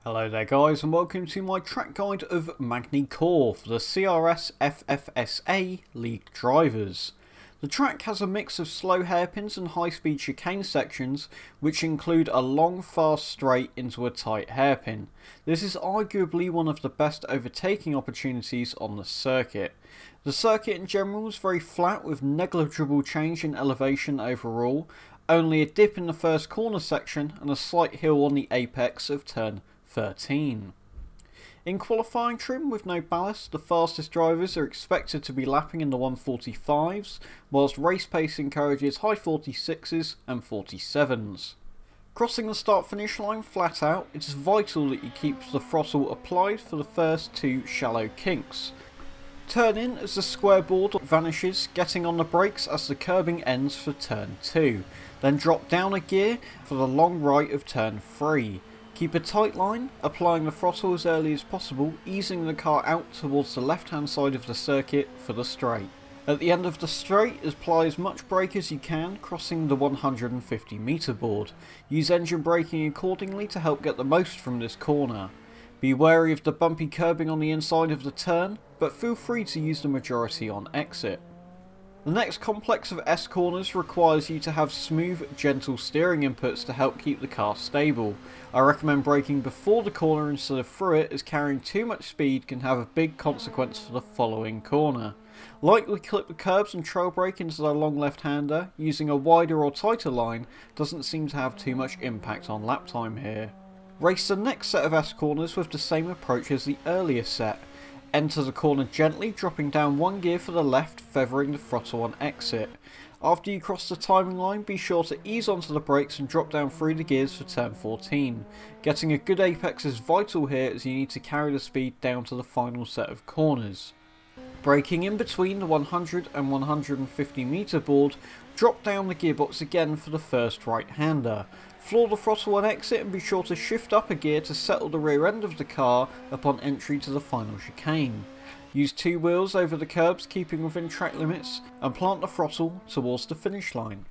Hello there guys, and welcome to my track guide of Magny Cours for the CRS FFSA League drivers. The track has a mix of slow hairpins and high-speed chicane sections, which include a long fast straight into a tight hairpin. This is arguably one of the best overtaking opportunities on the circuit. The circuit in general is very flat with negligible change in elevation overall, only a dip in the first corner section and a slight hill on the apex of turn 13. In qualifying trim with no ballast, the fastest drivers are expected to be lapping in the 145s, whilst race pace encourages high 46s and 47s. Crossing the start finish line flat out, it is vital that you keep the throttle applied for the first two shallow kinks. Turn in as the square board vanishes, getting on the brakes as the curbing ends for turn 2, then drop down a gear for the long right of turn 3. Keep a tight line, applying the throttle as early as possible, easing the car out towards the left hand side of the circuit for the straight. At the end of the straight, apply as much brake as you can, crossing the 150 metre board. Use engine braking accordingly to help get the most from this corner. Be wary of the bumpy curbing on the inside of the turn, but feel free to use the majority on exit. The next complex of S corners requires you to have smooth, gentle steering inputs to help keep the car stable. I recommend braking before the corner instead of through it, as carrying too much speed can have a big consequence for the following corner. Lightly clip the curbs and trail brake into the long left-hander. Using a wider or tighter line doesn't seem to have too much impact on lap time here. Race the next set of S corners with the same approach as the earlier set. Enter the corner gently, dropping down one gear for the left, feathering the throttle on exit. After you cross the timing line, be sure to ease onto the brakes and drop down through the gears for turn 14. Getting a good apex is vital here, as you need to carry the speed down to the final set of corners. Braking in between the 100 and 150 metre board, drop down the gearbox again for the first right-hander. Floor the throttle on exit and be sure to shift up a gear to settle the rear end of the car upon entry to the final chicane. Use two wheels over the curbs, keeping within track limits, and plant the throttle towards the finish line.